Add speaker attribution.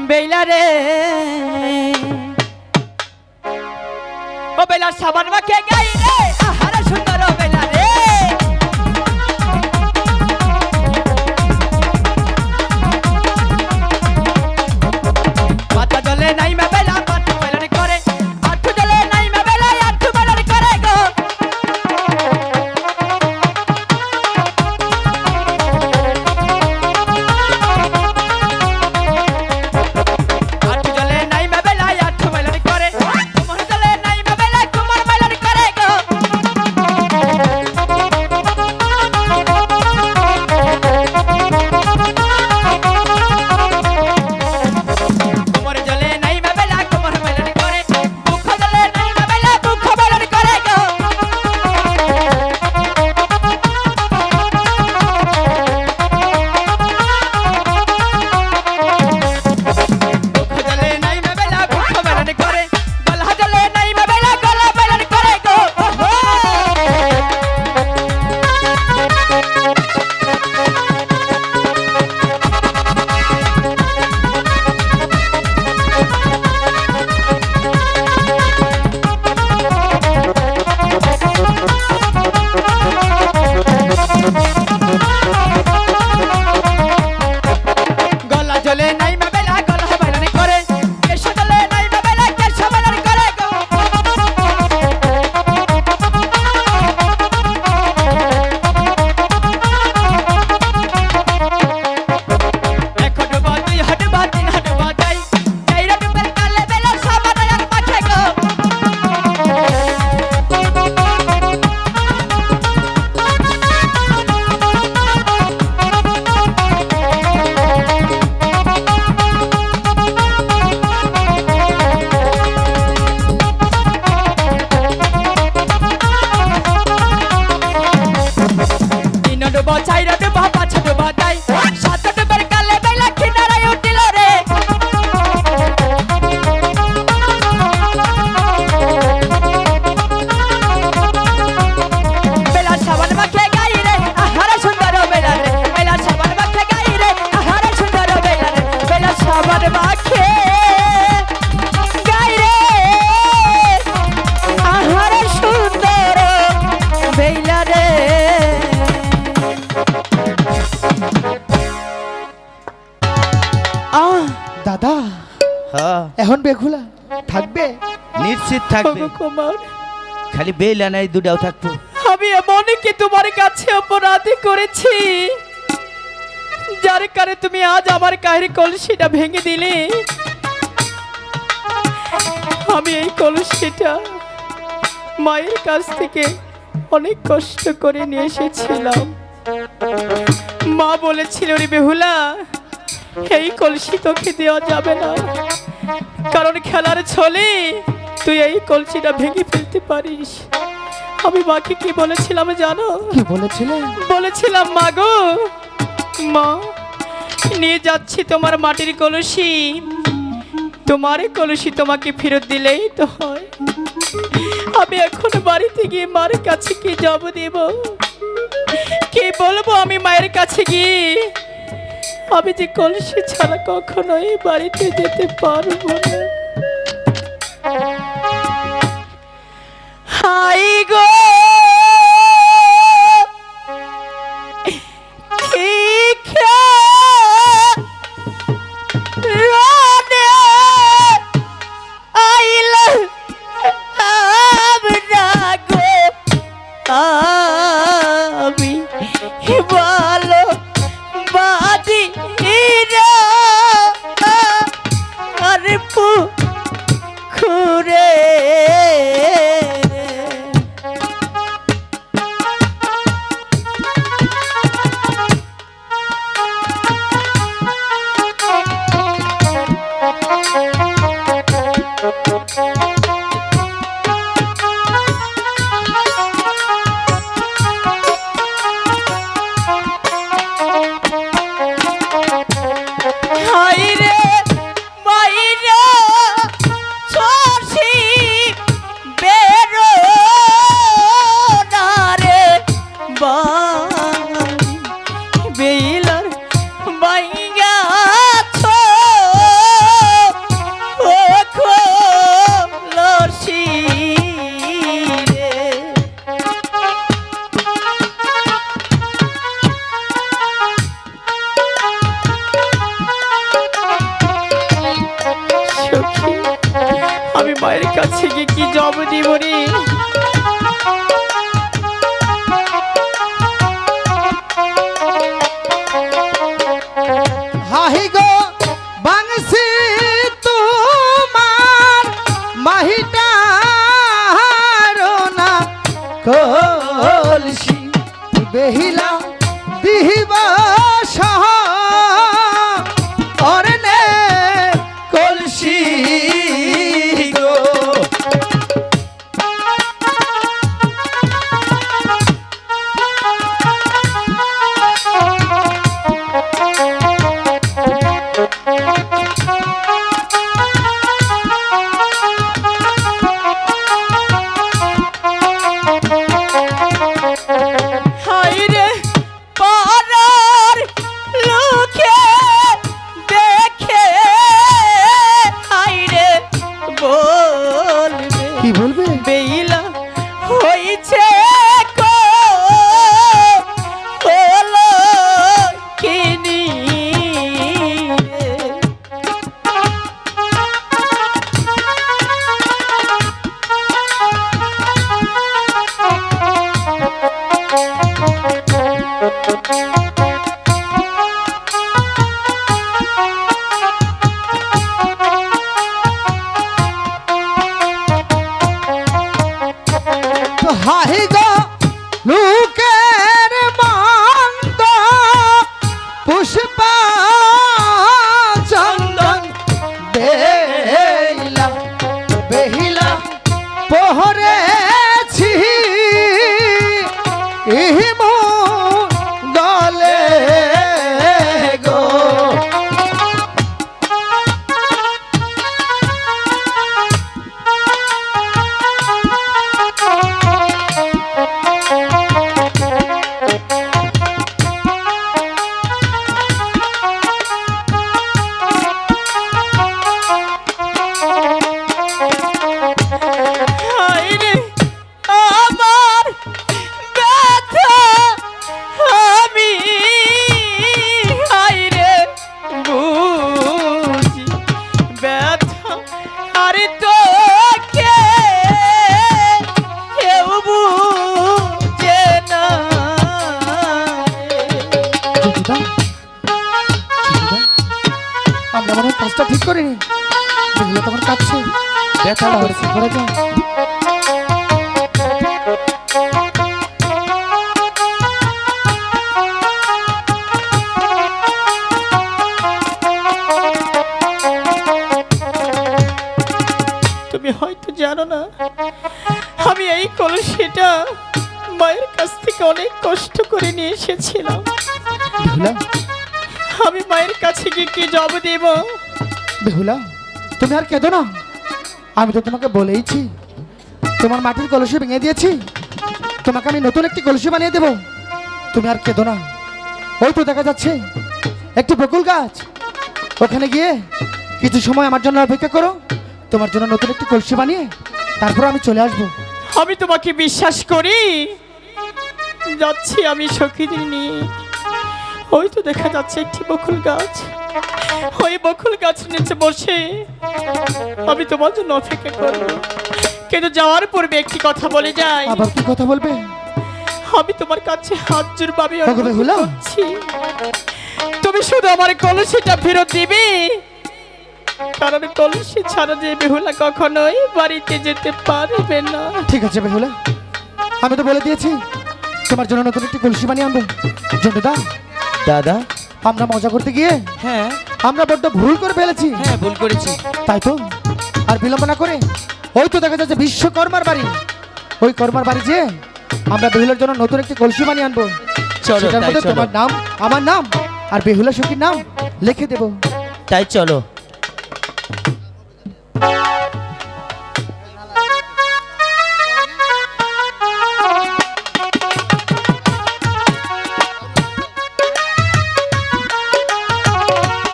Speaker 1: বেলা রে ও বেলা সাবান মাখে গাই রে আহারে সুন্দর বেলা রে মাথা জলে নাই মা বেলা পাটু বেলা করে আঠু জলে নাই মা বেলা আঠু বেলা করে গো
Speaker 2: দাদা
Speaker 3: হ্যাঁ
Speaker 2: এখন বেগুলা থাকবে?
Speaker 3: নিশ্চিত থাকবে,
Speaker 1: কুমার
Speaker 3: খালি বেলা নাই দুটাও থাকবো।
Speaker 1: আমি এমন কি তোমার কাছে অপরাধী করেছি যার কারণে তুমি আজ আমার কাহির কলসিটা ভেঙে দিলে? আমি এই কলসিটা মায়ের কাছ থেকে অনেক কষ্ট করে নিয়ে এসেছিলাম। মা বলেছিল রে বেহুলা, এই কলসি তোকে দেওয়া যাবে না, কারণ খেলার ছলে তুই এই কলসিটা ভেঙে ফেলতে পারিস। আমি মাকে কি বলেছিলাম জানো?
Speaker 2: কি বলেছিলেন?
Speaker 1: বলেছিলাম মা গো, মা নিয়ে যাচ্ছি তোমার মাটির কলসি, তোমার কলসি তোমাকে ফেরত দিলেই তো হয়। আমি এখন বাড়িতে গিয়ে মার কাছে কি জবাব দেব, কি বলবো আমি মায়ের কাছে গিয়ে? আমি যে কলসি ছাড়া কখনোই বাড়িতে যেতে পারবো না। হাই গো আমি ভালো বাদি আর কাছে গিয়ে কি জব দিব রে?
Speaker 2: হাহি গো বাংসি তোমার মাহিটা না কলসি বেহিলা দিবা সহ অরনে কলসি গো।
Speaker 1: হায় রে পাড়ার লোকে দেখে হায় রে বলবে
Speaker 2: কি বলবে?
Speaker 1: বেইলা হইছে কো হলো কিনি রে।
Speaker 2: তো হাহি গো লোকের মন্দ পুষ্পা চন্দন বেহিলা বেহিলা পোহরেছি ইহিমু গলে গো।
Speaker 1: হায় রে আমার ব্যথা আমি হায় রে বুঝি ব্যথা আরে তো কে কেউ বুঝে না
Speaker 2: জুতুদা, জুতুদা, আমরা মনে হয় কাজটা ঠিক করিনি। বেহুলা তখন কাঁদছে, ব্যথাটা হয়েছে ঘরে যা।
Speaker 1: তুমি হয়তো জানো না আমি এই কলসিটা মায়ের কাছ থেকে অনেক কষ্ট করে নিয়ে এসেছিলাম।
Speaker 2: বেহুলা,
Speaker 1: আমি মায়ের কাছে গিয়ে কি জব দেব?
Speaker 2: বেহুলা, তুমি আর কেঁদো না। আমি তো তোমাকে বলেইছি তোমার মাটির কলসি ভেঙে দিয়েছি, তোমাকে আমি নতুন একটি কলসি বানিয়ে দেব। তুমি আর কেঁদো না। ওই তো দেখা যাচ্ছে একটি বকুল গাছ, ওখানে গিয়ে কিছু সময় আমার জন্য অপেক্ষা করো। তোমার জন্য নতুন একটি কলসি বানিয়ে তারপর আমি চলে আসবো।
Speaker 1: আমি তোমাকে বিশ্বাস করি। যাচ্ছি আমি সখীদের নিয়ে। ওই তো দেখা যাচ্ছে একটি বকুল গাছ, ওই বকুল গাছের নিচে বসে আমি তোমার জন্য অপেক্ষা করব। কিন্তু যাওয়ার পূর্বে একটি কথা বলে যাই।
Speaker 2: আবার কি কথা বলবে?
Speaker 1: আমি তোমার কাছে হাত জোর ভাবে
Speaker 2: ওগো বেহুলা।
Speaker 1: করছি, তুমি শুধু আমার কলসিটা ফেরত দিবে। কারণ কলসি ছাড়া যে বেহুলা কখনোই বাড়িতে যেতে পারবে না।
Speaker 2: ঠিক আছে বেহুলা, আমি তো বলে দিয়েছি তোমার জন্য নতুন একটি কলসি বানিয়ে আনবো। জন্টুদা,
Speaker 3: দাদা,
Speaker 2: আমরা মজা করতে গিয়ে
Speaker 3: হ্যাঁ
Speaker 2: আমরা বড্ড ভুল করে ফেলেছি।
Speaker 3: হ্যাঁ ভুল করেছি।
Speaker 2: তাই তো আর বিলম্ব না করে ওই তো দেখা যাচ্ছে বিশ্বকর্মার বাড়ি, ওই কর্মার বাড়ি যেয়ে আমরা বেহুলার জন্য নতুন একটি কলসি বানিয়ে আনবো।
Speaker 3: চলো,
Speaker 2: সেটার
Speaker 3: তাই
Speaker 2: মধ্যে
Speaker 3: চলো।
Speaker 2: তোমার নাম, আমার নাম আর বেহুলা সখীর নাম লিখে দেবো।
Speaker 3: তাই চলো।